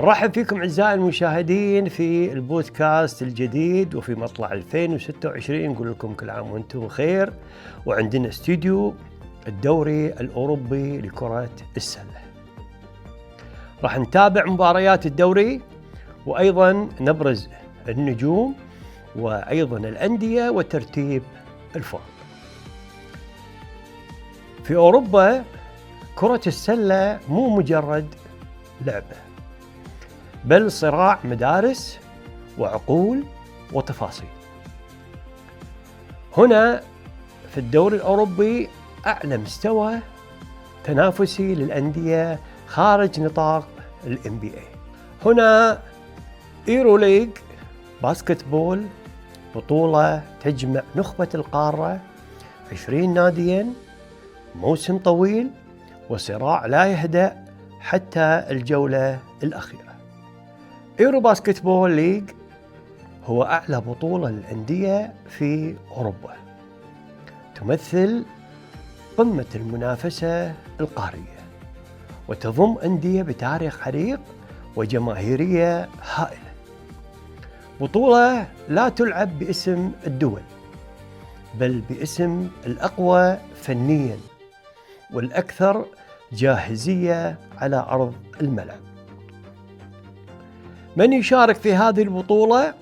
نرحب فيكم أعزائي المشاهدين في البودكاست الجديد وفي مطلع 2026. نقول لكم كل عام وانتم بخير. وعندنا استوديو الدوري الأوروبي لكرة السلة. راح نتابع مباريات الدوري وأيضا نبرز النجوم وأيضا الأندية وترتيب الفرق. في أوروبا كرة السلة مو مجرد لعبة، بل صراع مدارس وعقول وتفاصيل. هنا في الدوري الأوروبي أعلى مستوى تنافسي للأندية خارج نطاق ال NBA. هنا إيرو ليج باسكتبول، بطولة تجمع نخبة القارة 20 نادياً، موسم طويل وصراع لا يهدأ حتى الجولة الأخيرة. إيرو باسكتبول ليج هو أعلى بطولة للأندية في أوروبا، تمثل قمة المنافسة القارية وتضم أندية بتاريخ عريق وجماهيرية هائلة. بطولة لا تلعب باسم الدول، بل باسم الأقوى فنياً والأكثر جاهزية على أرض الملعب. من يشارك في هذه البطولة؟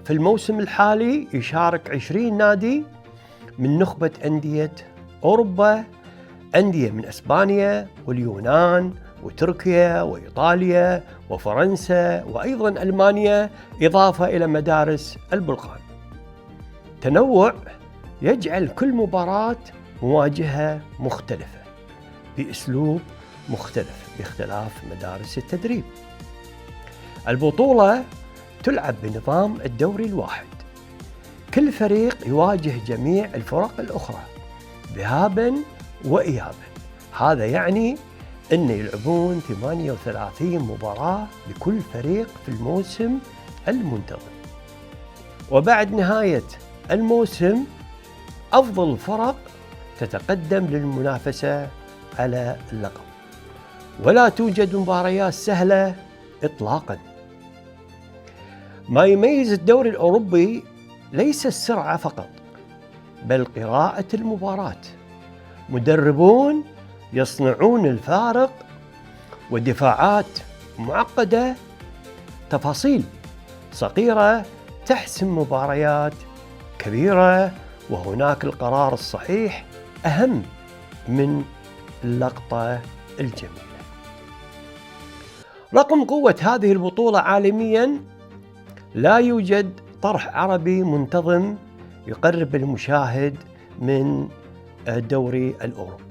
في الموسم الحالي يشارك 20 نادي من نخبة أندية أوروبا، أندية من إسبانيا واليونان وتركيا وإيطاليا وفرنسا وأيضا ألمانيا، إضافة إلى مدارس البلقان. تنوع يجعل كل مباراة مواجهة مختلفة بأسلوب مختلف باختلاف مدارس التدريب. البطولة تلعب بنظام الدوري الواحد، كل فريق يواجه جميع الفرق الأخرى ذهاباً وإياباً. هذا يعني أن يلعبون 38 مباراة لكل فريق في الموسم المنتظم، وبعد نهاية الموسم أفضل الفرق تتقدم للمنافسة على اللقب. ولا توجد مباريات سهلة إطلاقاً. ما يميز الدوري الأوروبي ليس السرعة فقط، بل قراءة المباراة. مدربون يصنعون الفارق ودفاعات معقدة، تفاصيل صغيرة تحسم مباريات كبيرة، وهناك القرار الصحيح أهم من اللقطة الجميلة. رغم قوة هذه البطولة عالمياً، لا يوجد طرح عربي منتظم يقرب المشاهد من الدوري الأوروبي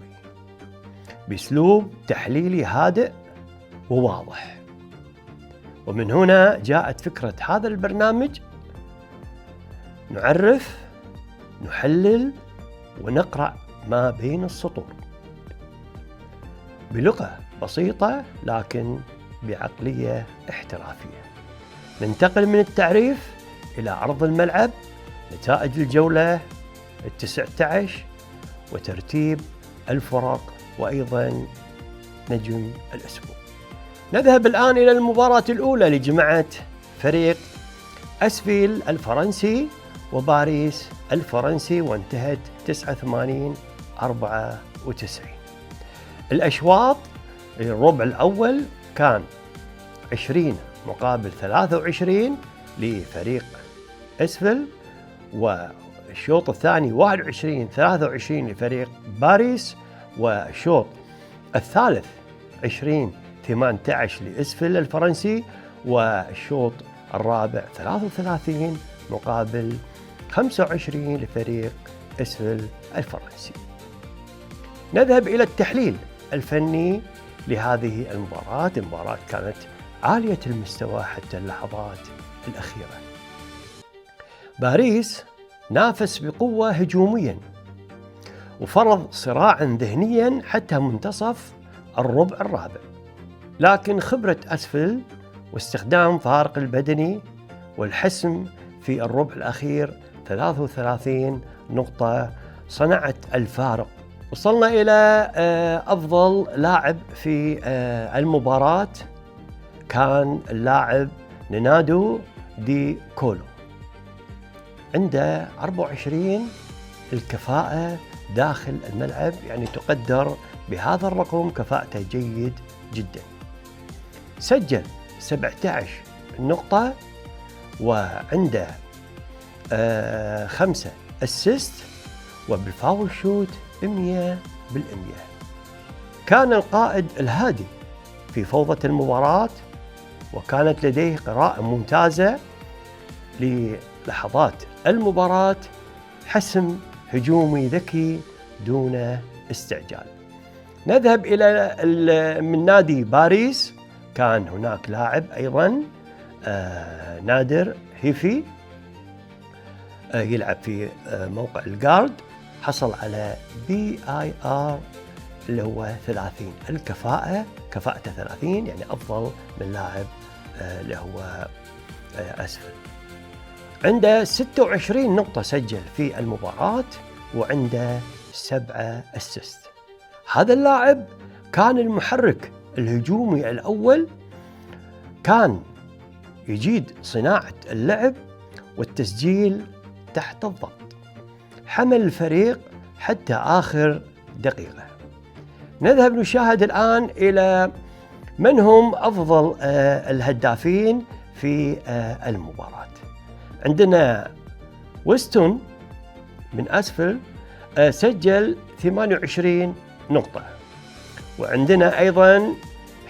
بأسلوب تحليلي هادئ وواضح. ومن هنا جاءت فكرة هذا البرنامج، نعرف، نحلل ونقرأ ما بين السطور بلغة بسيطة لكن بعقلية احترافية. ننتقل من التعريف إلى أرض الملعب، نتائج الجولة 19 وترتيب الفرق وأيضا نجم الأسبوع. نذهب الآن إلى المباراة الأولى لجمعت فريق أسفيل الفرنسي وباريس الفرنسي، وانتهت 89-94. الأشواط الربع الأول كان 20 مقابل 23 لفريق أسفل، والشوط الثاني 21-23 لفريق باريس، والشوط الثالث 20-18 لأسفل الفرنسي، والشوط الرابع 33 مقابل 25 لفريق أسفل الفرنسي. نذهب إلى التحليل الفني لهذه المباراة. المباراة كانت عالية المستوى حتى اللحظات الأخيرة. باريس نافس بقوة هجومياً وفرض صراعاً ذهنياً حتى منتصف الربع الرابع، لكن خبرة أسفل واستخدام فارق البدني والحسم في الربع الأخير 33 نقطة صنعت الفارق. وصلنا إلى أفضل لاعب في المباراة كان اللاعب نينادو دي كولو، عنده 24 الكفاءة داخل الملعب، يعني تقدر بهذا الرقم كفاءته جيد جدا. سجل 17 نقطة وعنده 5 أسيست، وبالفاول شوت 100%. كان القائد الهادي في فوضى المباراة، وكانت لديه قراءة ممتازة للحظات المباراة، حسم هجومي ذكي دون استعجال. نذهب إلى من نادي باريس، كان هناك لاعب أيضا نادر هيفي يلعب في موقع الجارد، حصل على BIR اللي هو 30 كفاءته 30، يعني أفضل من لاعب اللي هو أسفل. عنده 26 نقطة سجل في المباراة، وعنده 7 أسيست. هذا اللاعب كان المحرك الهجومي الأول، كان يجيد صناعة اللعب والتسجيل تحت الضغط، حمل الفريق حتى آخر دقيقة. نذهب نشاهد الآن إلى من هم أفضل الهدافين في المباراة. عندنا ويستون من أسفل سجل 28 نقطة، وعندنا أيضا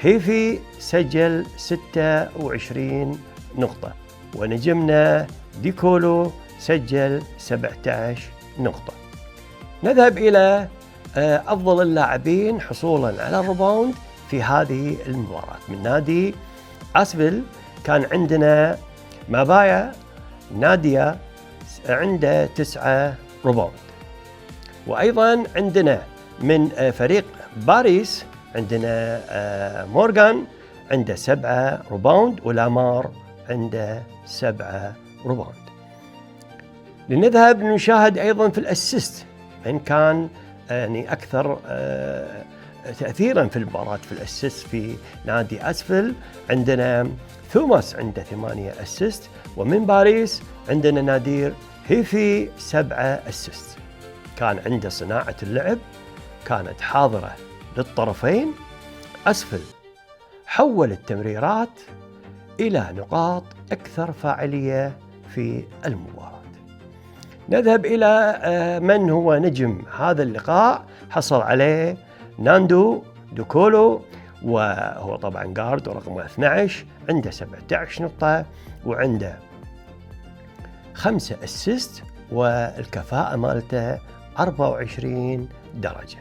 هيفي سجل 26 نقطة، ونجمنا ديكولو سجل 17 نقطة. نذهب إلى أفضل اللاعبين حصولاً على الريباوند في هذه المباراة. من نادي أسفل كان عندنا مابايا ناديا عنده 9 ريباوند، وأيضاً عندنا من فريق باريس عندنا مورغان عنده 7 ريباوند، ولامار عنده 7 ريباوند. لنذهب نشاهد أيضاً في الأسيست من كان يعني أكثر تأثيراً في المباراة في الأسيست في نادي أسفل. عندنا ثوماس عنده 8 أسيست، ومن باريس عندنا نادير هيفي 7 أسيست. كان عنده صناعة اللعب، كانت حاضرة للطرفين. أسفل حول التمريرات إلى نقاط أكثر فاعلية في المباراة. نذهب إلى من هو نجم هذا اللقاء، حصل عليه ناندو دوكولو، وهو طبعا جارد ورقم 12، عنده 17 نقطة وعنده 5 أسيست، والكفاءة مالته 24 درجة.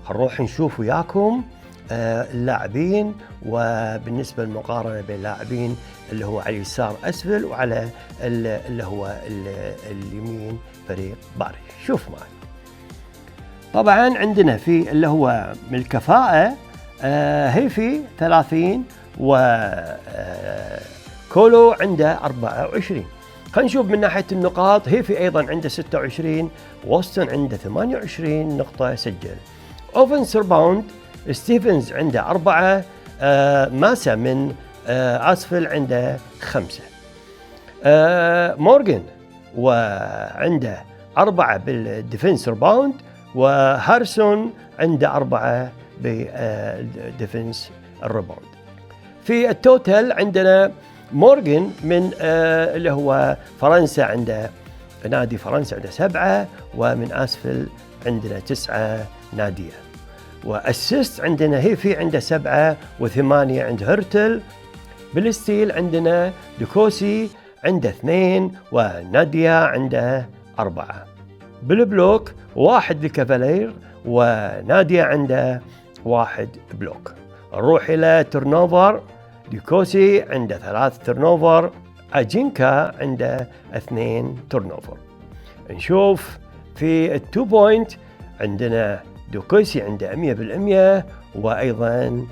هنروح نشوف وياكم اللاعبين، وبالنسبة للمقارنة بين اللاعبين اللي هو على اليسار أسفل وعلى اللي هو اليمين فريق باريس. شوف معي. طبعا عندنا في اللي هو من الكفاءة هيفي 30 وكولو عنده 24. خلينا نشوف من ناحية النقاط. هيفي أيضا عنده 26، ووستن عنده 28 نقطة سجل. أوفنس ريباوند ستيفنز عنده 4، ماسا من أسفل عنده 5، مورغان وعنده 4 بالديفنس ريباوند، وهارسون عنده 4 بالديفنس الريباوند. في التوتال عندنا مورغان من اللي هو فرنسا عنده نادي فرنسا عنده 7، ومن أسفل عندنا 9 نادية. وأسيست عندنا هيفي عنده 7 و8 عند هرتل. بالستيل عندنا دوكوسي عنده 2 وناديا عنده 4. بالبلوك 1 لكافالير وناديا عنده 1 بلوك. نروح إلى ترنوفر. دوكوسي عنده 3 ترنوفر، أجينكا عنده 2 ترنوفر. نشوف في التو بوينت عندنا دوكوسي عنده 100%، وأيضا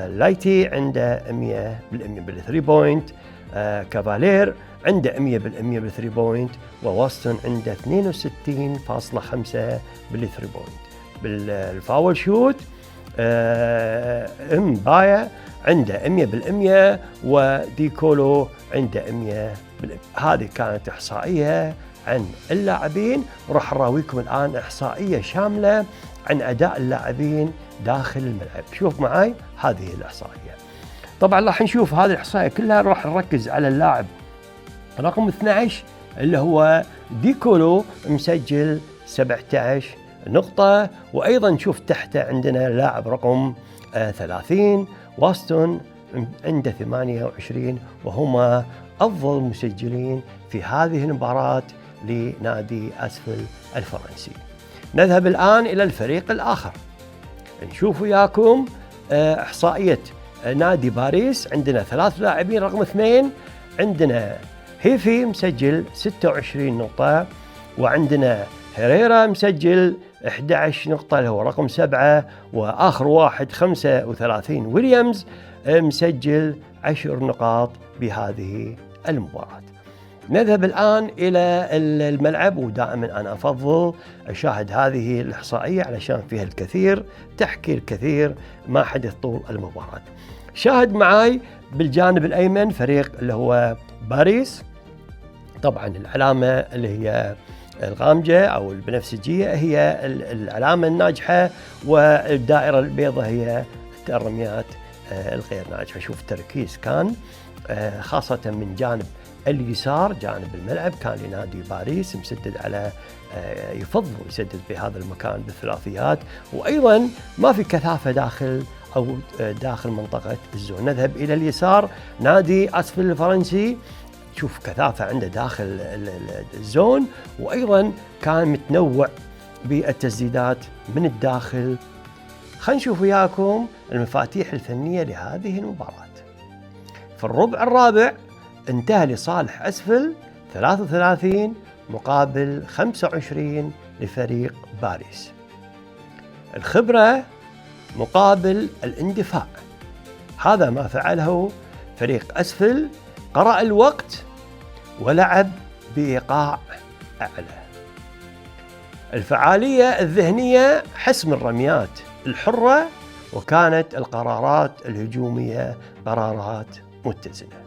لايتي عنده 100% بالثري بوينت. كافالير عنده 100% بالثري بوينت، ووستن عنده 62.5 بالثري بوينت. بالفاول شوت مبايا عنده 100% وديكولو عنده 100%. هذه كانت إحصائية عن اللاعبين، وراح نراويكم الآن إحصائية شاملة عن أداء اللاعبين داخل الملعب. شوف معاي هذه الإحصائية. طبعا راح نشوف هذه الإحصائية كلها، راح نركز على اللاعب رقم 12 اللي هو ديكولو، مسجل 17 نقطة. وأيضا نشوف تحته عندنا لاعب رقم 30 واستون عنده 28، وهما أفضل مسجلين في هذه المباراة لنادي أسفل الفرنسي. نذهب الآن إلى الفريق الآخر، نشوف وياكم إحصائية نادي باريس. عندنا 3 لاعبين. رقم 2 عندنا هيفي مسجل 26 نقطة، وعندنا هيريرا مسجل 11 نقطة اللي هو رقم 7، وآخر واحد 35 ويليامز مسجل 10 نقاط بهذه المباراة. نذهب الآن إلى الملعب، ودائما أنا أفضل أشاهد هذه الإحصائية علشان فيها الكثير، تحكي الكثير ما حدث طول المباراة. شاهد معاي بالجانب الأيمن فريق اللي هو باريس. طبعا العلامة اللي هي الغامجة أو البنفسجية هي العلامة الناجحة، والدائرة البيضاء هي الرميات الغير ناجحة. شوف التركيز كان خاصة من جانب اليسار جانب الملعب كان لنادي باريس مسدد على يفضل يسدد بهذا المكان بالثلاثيات، وأيضا ما في كثافة داخل منطقة الزون. نذهب إلى اليسار نادي أسفل الفرنسي، شوف كثافة عنده داخل الزون، وأيضا كان متنوع بالتسديدات من الداخل. خلينا نشوف وياكم المفاتيح الفنية لهذه المباراة. في الربع الرابع انتهى لصالح أسفل 33 مقابل 25 لفريق باريس. الخبرة مقابل الاندفاع، هذا ما فعله فريق أسفل. قرأ الوقت ولعب بإيقاع أعلى. الفعالية الذهنية، حسم الرميات الحرة، وكانت القرارات الهجومية قرارات متزنة.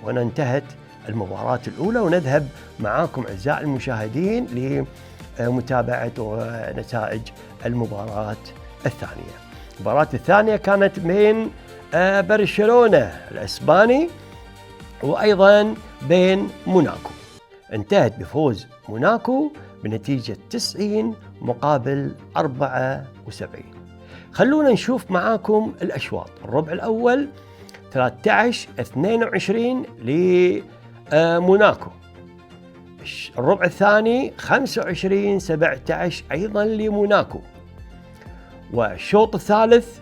وهنا انتهت المباراة الأولى، ونذهب معاكم أعزائي المشاهدين لمتابعة نتائج المباراة الثانية. المباراة الثانية كانت بين برشلونة الإسباني وأيضا بين موناكو. انتهت بفوز موناكو بنتيجة 90 مقابل 74. خلونا نشوف معاكم الأشواط. الربع الأول 13-22 لموناكو. الربع الثاني 25-17 أيضا لموناكو. والشوط الثالث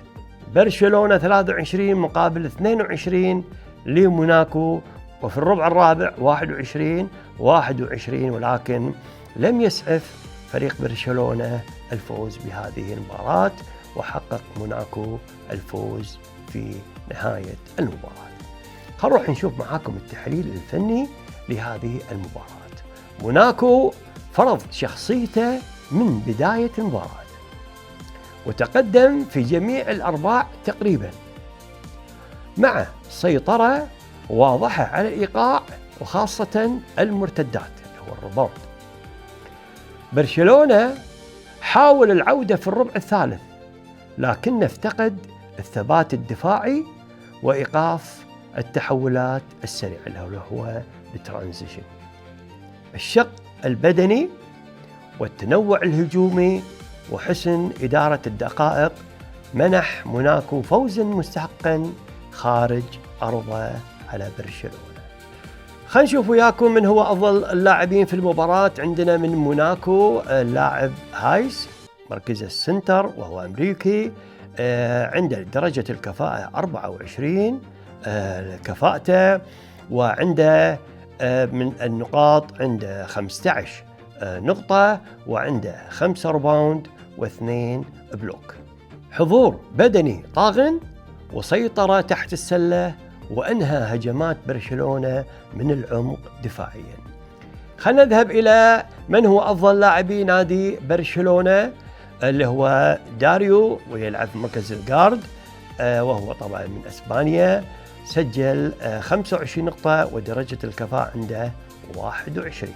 برشلونة 23 مقابل 22 لموناكو. وفي الربع الرابع 21-21، ولكن لم يسعف فريق برشلونة الفوز بهذه المباراة، وحقق موناكو الفوز في نهاية المباراة. هنروح نشوف معاكم التحليل الفني لهذه المباراة. موناكو فرض شخصيته من بداية المباراة، وتقدم في جميع الأرباع تقريبا، مع سيطرة واضحة على الإيقاع وخاصة المرتدات اللي هو الريباوند. برشلونة حاول العودة في الربع الثالث لكنه افتقد الثبات الدفاعي وإيقاف التحولات السريعة اللي هو الترانزيشن. الشق البدني والتنوع الهجومي وحسن إدارة الدقائق منح موناكو فوزا مستحقا خارج أرضه على برشلونة. خلينا نشوف وياكم من هو أفضل اللاعبين في المباراة. عندنا من موناكو اللاعب هايس مركز السنتر وهو أمريكي، عنده درجة الكفاءة 24 كفاءته، وعنده من النقاط عنده 15 نقطة، وعنده 5 ريباوند و2 بلوك. حضور بدني طاغن وسيطرة تحت السلة وأنهى هجمات برشلونة من العمق دفاعيا. خلينا نذهب إلى من هو أفضل لاعبي نادي برشلونة اللي هو داريو، ويلعب في مركز الجارد، وهو طبعا من أسبانيا. سجل 25 نقطة ودرجة الكفاءة عنده 21.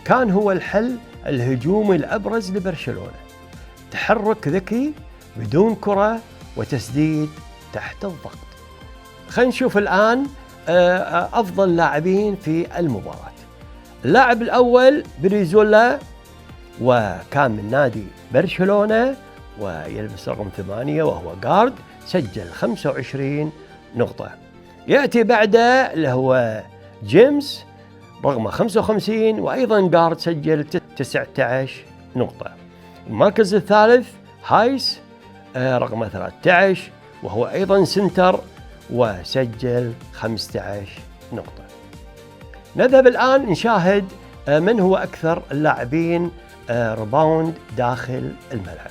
كان هو الحل الهجومي الأبرز لبرشلونة، تحرك ذكي بدون كرة وتسديد تحت الضغط. خلينا نشوف الآن أفضل لاعبين في المباراة. اللاعب الأول بريزولا، وكان من نادي برشلونة ويلبس رقم 8 وهو جارد، سجل 25 نقطة. يأتي بعده اللي هو جيمس رقم 55 وأيضا جارد، سجل 19 نقطة. المركز الثالث هايس رقم 13 وهو أيضا سنتر وسجل 15 نقطة. نذهب الآن نشاهد من هو أكثر اللاعبين ريباوند داخل الملعب.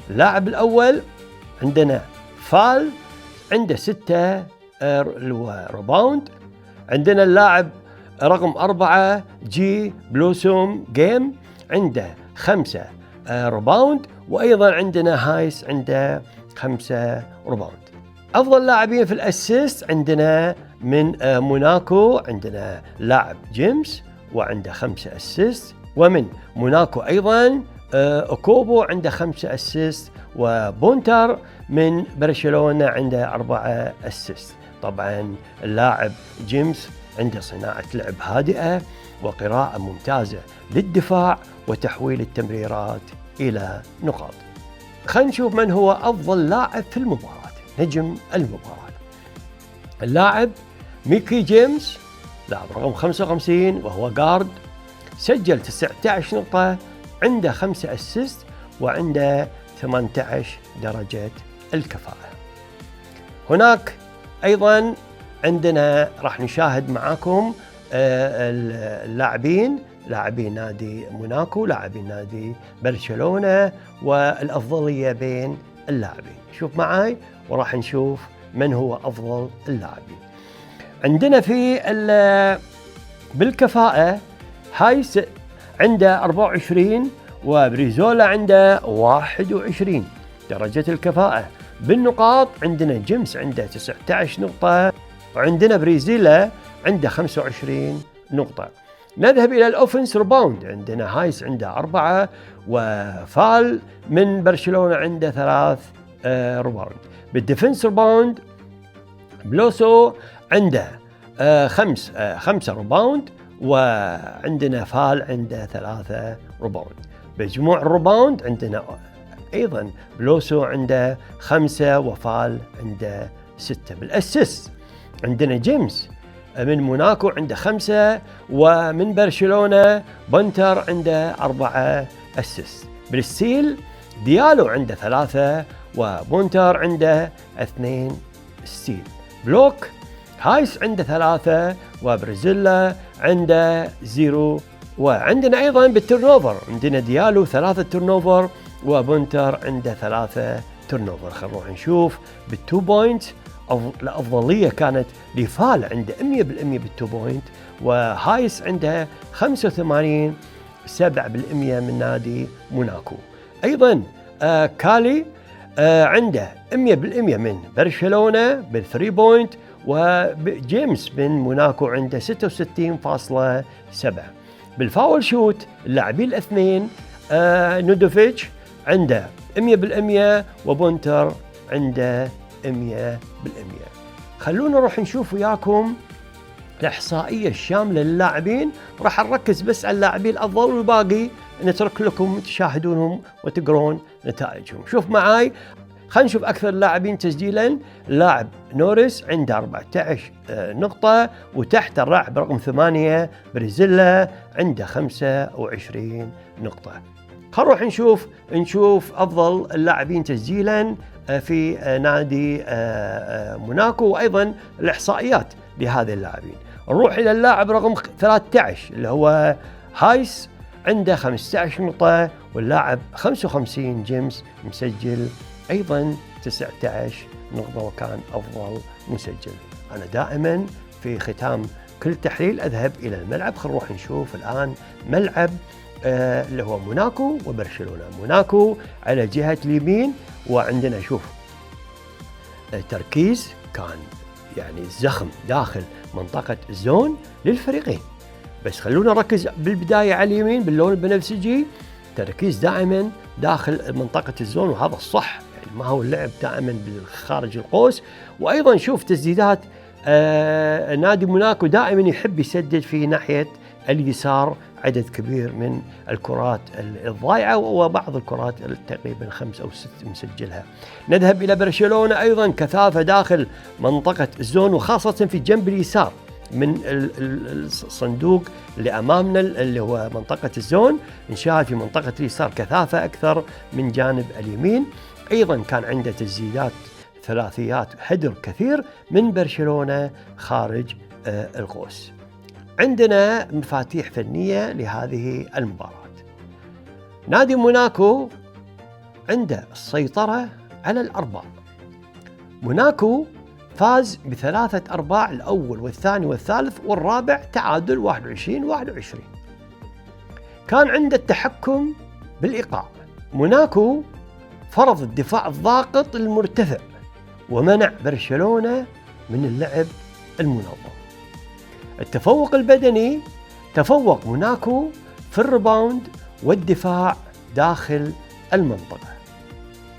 اللاعب الأول عندنا فال عنده 6 ريباوند. عندنا اللاعب رقم 4 جي بلوسوم جيم عنده 5 ريباوند، وأيضا عندنا هايس عنده 5 ريباوند. أفضل لاعبين في الأسيست عندنا من موناكو عندنا لاعب جيمس وعنده 5 أسيست، ومن موناكو أيضا أكوبو عنده 5 أسيست، وبونتر من برشلونة عنده 4 أسيست. طبعا اللاعب جيمس عنده صناعة لعب هادئة وقراءة ممتازة للدفاع وتحويل التمريرات إلى نقاط. خلينا نشوف من هو أفضل لاعب في المباراة، نجم المباراة. اللاعب ميكي جيمس لاعب رقم 55 وهو جارد، سجل 19 نقطة، عنده 5 أسيست وعنده 18 درجة الكفاءة. هناك أيضا عندنا راح نشاهد معاكم اللاعبين لاعبين نادي موناكو لاعبين نادي برشلونة والأفضلية بين اللاعبين. شوف معاي وراح نشوف من هو أفضل اللاعبين. عندنا في بالكفاءة هايس عنده 24 وبريزولا عنده 21 درجة الكفاءة. بالنقاط عندنا جيمس عنده 19 نقطة وعندنا بريزيلا عنده 25 نقطة. نذهب إلى الأوفنس ريباوند. عندنا هايس عنده 4 وفال من برشلونة عنده 3 ريباوند. بالديفنس ريباوند بلوسو عنده 5 ريباوند وعندنا فال عنده 3 ريباوند. بمجموع الريباوند عندنا أيضا بلوسو عنده 5 وفال عنده 6. بالأسيست عندنا جيمس من موناكو عنده 5 ومن برشلونة بونتر عنده 4 أسيست. بالستيل ديالو عنده 3 وبونتر عنده 2 ستيل. بلوك هايس عنده 3 وبريزيلا عنده 0. وعندنا أيضا بالترنوفر عندنا ديالو 3 ترنوفر وبونتر عنده 3 ترنوفر. خلينا نروح نشوف بالتو بوينت. الأفضلية كانت لفال عنده 100% بالتو بوينت، وهايس عنده 85 7% من نادي موناكو. أيضا كالي عنده 100% من برشلونة بالثري بوينت، وجيمس من موناكو عنده 66.7. بالفاول شوت اللاعبين الاثنين نودوفيتش عنده 100% وبونتر عنده 100%. خلونا نروح نشوف وياكم الإحصائية الشاملة للاعبين، راح نركز بس على اللاعبين الأفضل والباقي نترك لكم تشاهدونهم وتقرون نتائجهم. شوف معاي، خلينا نشوف أكثر اللاعبين تسجيلاً. اللاعب نوريس عنده 14 نقطة، وتحت اللاعب رقم 8 بريزيلا عنده 25 نقطة. خلينا نروح نشوف أفضل اللاعبين تسجيلاً في نادي موناكو، وأيضاً الإحصائيات لهذه اللاعبين. نروح إلى اللاعب رقم 13 اللي هو هايس عنده 15 نقطة، واللاعب 55 جيمس مسجل أيضاً 19 نقطة وكان أفضل مسجل. أنا دائماً في ختام كل تحليل أذهب إلى الملعب. خلينا نروح نشوف الآن ملعب اللي هو موناكو وبرشلونة. موناكو على جهة اليمين، وعندنا شوف تركيز كان يعني زخم داخل منطقة الزون للفريقين، بس خلونا نركز بالبداية على اليمين باللون البنفسجي، تركيز دائما داخل منطقة الزون، وهذا الصح يعني ما هو اللعب دائما بالخارج القوس. وأيضا شوف تسديدات نادي موناكو دائما يحب يسدد في ناحية اليسار عدد كبير من الكرات الضائعة، وبعض الكرات تقريبا 5 أو 6 مسجلها. نذهب إلى برشلونة، أيضا كثافة داخل منطقة الزون، وخاصة في الجنب اليسار من الصندوق اللي أمامنا اللي هو منطقة الزون. نشاهد في منطقة اليسار كثافة أكثر من جانب اليمين. أيضا كان عنده تسديدات ثلاثيات هدر كثير من برشلونة خارج القوس. عندنا مفاتيح فنية لهذه المباراة. نادي موناكو عنده السيطرة على الأرباع. موناكو فاز ب3 أرباع، الأول والثاني والثالث، والرابع تعادل 21-21. كان عنده التحكم بالإيقاع. موناكو فرض الدفاع الضاغط المرتفع ومنع برشلونة من اللعب المنظم. التفوق البدني، تفوق موناكو في الريباوند والدفاع داخل المنطقة.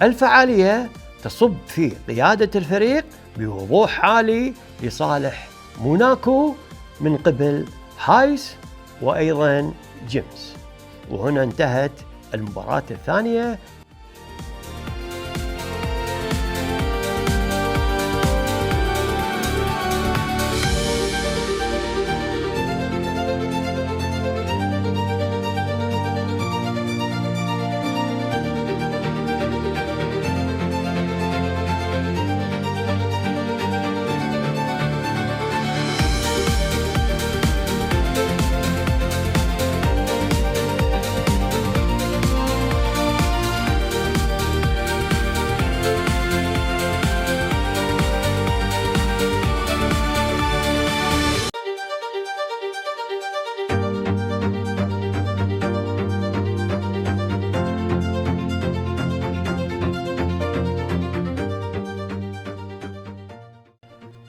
الفعالية تصب في قيادة الفريق بوضوح عالي لصالح موناكو من قبل هايس وأيضا جيمس. وهنا انتهت المباراة الثانية.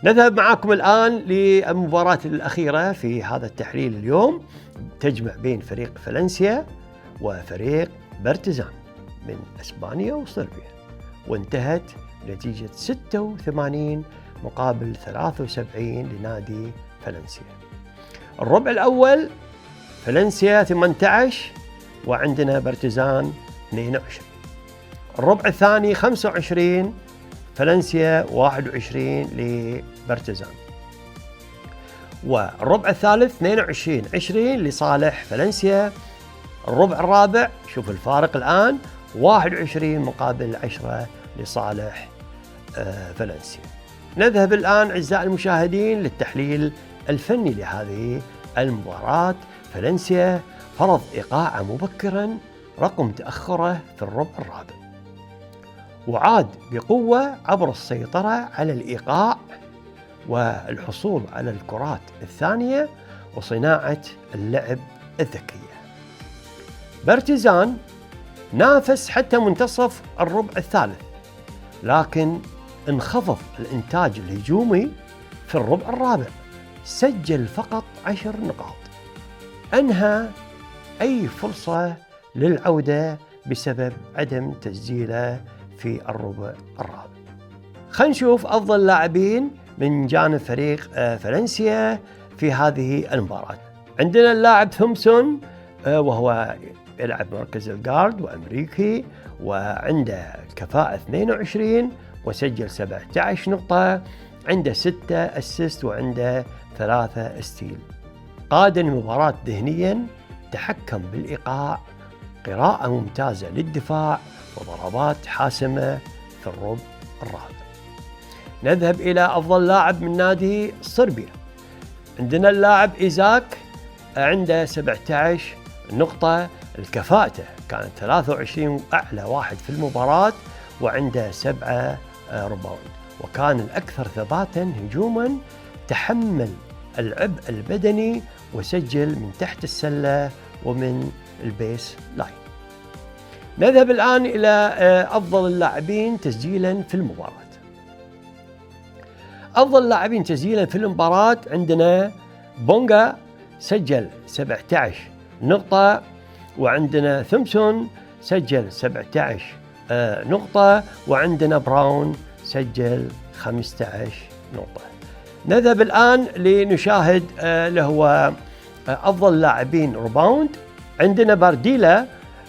نذهب معكم الآن للمباراة الأخيرة في هذا التحليل اليوم، تجمع بين فريق فالنسيا وفريق بارتيزان من إسبانيا وصربيا، وانتهت نتيجة 86-73 لنادي فالنسيا. الربع الأول فالنسيا 18 وعندنا بارتيزان 22. الربع الثاني 25 فالنسيا 21 لبارتيزان. والربع الثالث 22-20 لصالح فالنسيا. الربع الرابع شوف الفارق الآن 21 مقابل 10 لصالح فالنسيا. نذهب الآن أعزائي المشاهدين للتحليل الفني لهذه المباراة. فالنسيا فرض إيقاعه مبكرا رغم تأخره في الربع الرابع، وعاد بقوة عبر السيطرة على الإيقاع والحصول على الكرات الثانية وصناعة اللعب الذكية. بارتيزان نافس حتى منتصف الربع الثالث، لكن انخفض الإنتاج الهجومي في الربع الرابع سجل فقط 10 نقاط، أنهى أي فرصة للعودة بسبب عدم تسجيله في الربع الرابع. خلينا نشوف أفضل لاعبين من جانب فريق فالنسيا في هذه المباراة. عندنا اللاعب ثومسون وهو يلعب مركز الجارد وأمريكي، وعنده كفاءة 22 وسجل 17 نقطة، عنده 6 أسيست وعنده 3 ستيل. قاد المباراة ذهنيا، تحكم بالإيقاع، قراءة ممتازة للدفاع وضربات حاسمة في الربع الرابع. نذهب إلى أفضل لاعب من نادي صربيا. عندنا اللاعب إيزاك، عنده 17 نقطة، الكفاءته كانت 23 أعلى واحد في المباراة، وعنده 7 ريباوند، وكان الأكثر ثباتا هجوما، تحمل العبء البدني وسجل من تحت السلة ومن البيس لاين. نذهب الآن إلى أفضل اللاعبين تسجيلا في المباراة. أفضل لاعبين تسجيلا في المباراة عندنا بونغا سجل 17 نقطة، وعندنا ثومسون سجل 17 نقطة، وعندنا براون سجل 15 نقطة. نذهب الآن لنشاهد اللي هو أفضل لاعبين ريباوند. عندنا بارديلا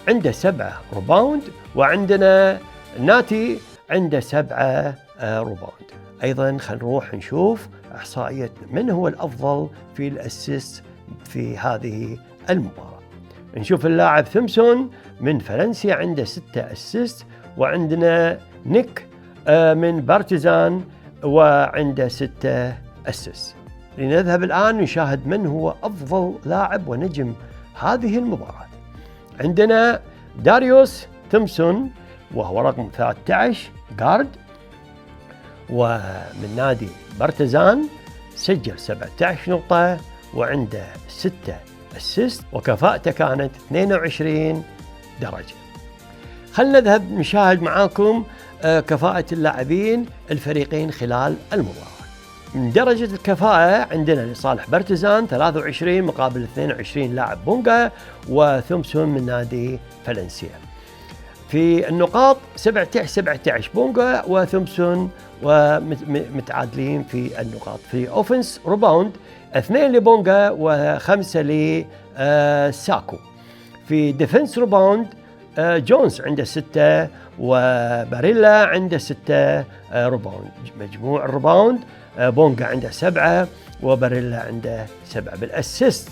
عنده 7 ريباوند، وعندنا ناتي عنده 7 ريباوند. أيضا خلينا نروح نشوف إحصائية من هو الأفضل في الأسيست في هذه المباراة. نشوف اللاعب ثومسون من فالنسيا عنده 6 أسيست، وعندنا نيك من بارتيزان وعنده 6 أسيست. لنذهب الآن نشاهد من هو أفضل لاعب ونجم هذه المباراة. عندنا داريوس ثومسون وهو رقم 13 جارد، ومن نادي بارتيزان، سجل 17 نقطة وعنده 6 أسيست، وكفاءته كانت 22 درجة. خلنا نذهب نشاهد معاكم كفاءة اللاعبين الفريقين خلال المباراة. من درجة الكفاءة عندنا لصالح بارتيزان 23 مقابل 22 لاعب بونغا وثومسون من نادي فالنسيا. في النقاط 17 بونغا وثومسون، ومتعادلين في النقاط. في اوفنس ريباوند 2 لبونغا و5 لساكو. في ديفنس ريباوند جونز عنده 6 وباريلا عنده 6 ريباوند. مجموع الريباوند بونغا عنده 7 وباريلا عنده 7. بالاسيست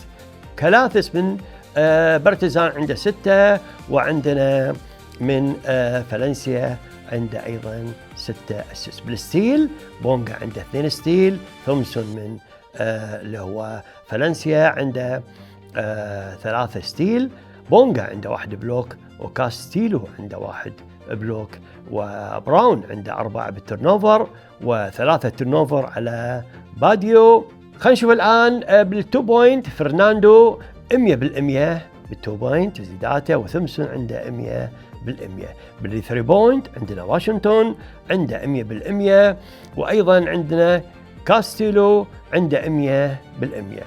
كلاثس من بارتيزان عنده 6، وعندنا من فالنسيا عنده أيضا 6 أسيست. بالستيل بونغا عنده 2 ستيل، ثومسون من اللي هو فالنسيا عنده 3 ستيل، بونغا عنده 1 بلوك، وكاستيلو عنده 1 بلوك، وبراون عنده 4 بالترنوفر و3 ترنوفر على باديو. خلينا نشوف الآن بالتو بوينت. فرناندو 100% بالتو بوينت تسديداته، وثومسون عنده 100%. بالثري بوينت عندنا واشنطن عنده 100%، وأيضا عندنا كاستيلو عنده 100%.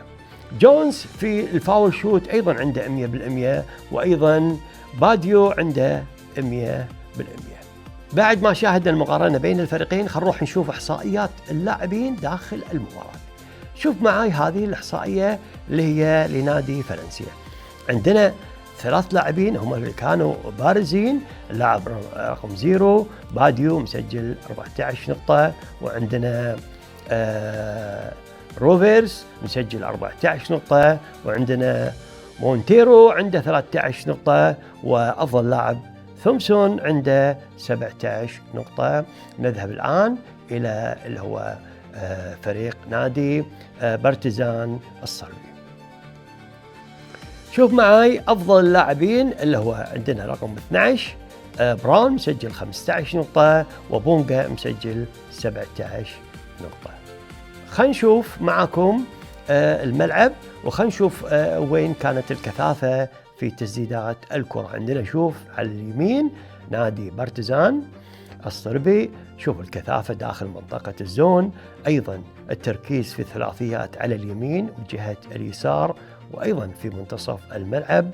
جونز في الفاول شوت أيضا عنده 100%، وأيضا باديو عنده 100%. بعد ما شاهدنا المقارنة بين الفريقين، خلينا نروح نشوف إحصائيات اللاعبين داخل المباراة. شوف معاي هذه الإحصائية اللي هي لنادي فالنسيا. عندنا 3 لاعبين هم اللي كانوا بارزين. اللاعب رقم 0 باديو مسجل 14 نقطة، وعندنا روفرز مسجل 14 نقطة، وعندنا مونتيرو عنده 13 نقطة، وأفضل لاعب ثومسون عنده 17 نقطة. نذهب الآن إلى اللي هو فريق نادي بارتيزان الصربي. شوف معاي أفضل اللاعبين اللي هو عندنا رقم 12 براون مسجل 15 نقطة، وبونغا مسجل 17 نقطة. خلينا نشوف معكم الملعب، وخلينا نشوف وين كانت الكثافة في تسديدات الكرة. عندنا شوف على اليمين نادي بارتيزان الصربي. شوف الكثافة داخل منطقة الزون، أيضا التركيز في الثلاثيات على اليمين وجهة اليسار، وأيضا في منتصف الملعب.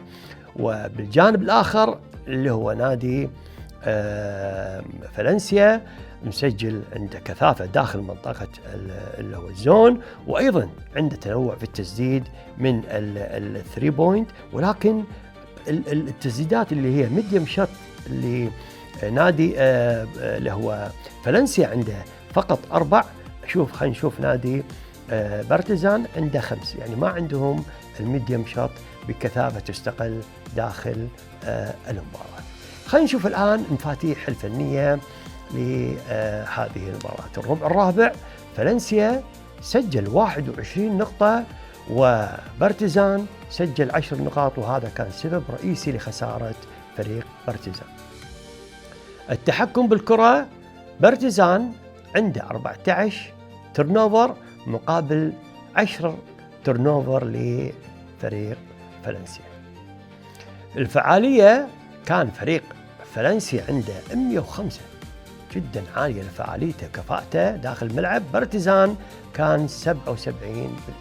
وبالجانب الآخر اللي هو نادي فالنسيا مسجل عنده كثافة داخل منطقة اللي هو الزون، وأيضا عنده تنوع في التسديد من الثري بوينت، ولكن التسديدات اللي هي ميديم شوت اللي نادي اللي هو فالنسيا عنده فقط 4. خلينا نشوف نادي بارتيزان عنده 5، يعني ما عندهم الميديم شوت بكثافة تستقل داخل المباراة. خلينا نشوف الآن مفاتيح الفنية لهذه المباراة. الربع الرابع فالنسيا سجل 21 نقطة وبارتيزان سجل 10 نقاط، وهذا كان سبب رئيسي لخسارة فريق بارتيزان. التحكم بالكرة، بارتيزان عنده 14 ترنوفر مقابل 10 ترنوفر لفريق فالنسيا. الفعالية كان فريق فالنسيا عنده 105، جدا عالية فعاليته كفاءته داخل الملعب. بارتيزان كان 77%.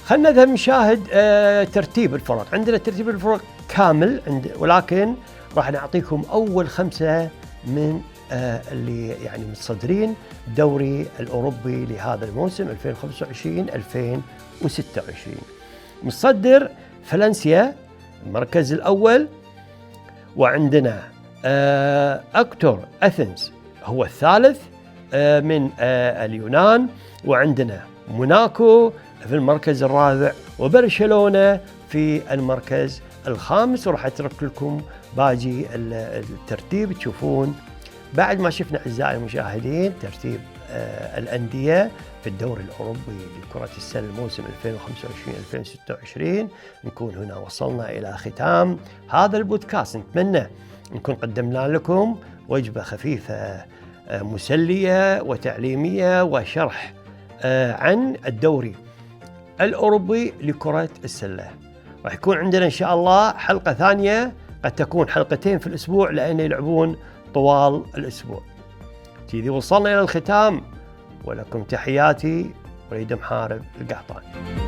خلنا نذهب نشاهد ترتيب الفرق. عندنا ترتيب الفرق كامل ولكن راح نعطيكم أول 5 من اللي يعني متصدرين الدوري الأوروبي لهذا الموسم 2025-2026. متصدر فالنسيا المركز الأول، وعندنا أكتور أثينز هو الثالث من اليونان، وعندنا موناكو في المركز الرابع، وبرشلونة في المركز الخامس. وراح أترك لكم باقي الترتيب تشوفون. بعد ما شفنا أعزائي المشاهدين ترتيب الأندية في الدوري الأوروبي لكرة السلة الموسم 2025-2026، نكون هنا وصلنا إلى ختام هذا البودكاست. نتمنى نكون قدمنا لكم وجبة خفيفة مسلية وتعليمية وشرح عن الدوري الأوروبي لكرة السلة. راح يكون عندنا إن شاء الله حلقة ثانية، قد تكون حلقتين في الأسبوع لأن يلعبون طوال الأسبوع. كذي وصلنا إلى الختام، ولكم تحياتي وليد محارب القحطاني.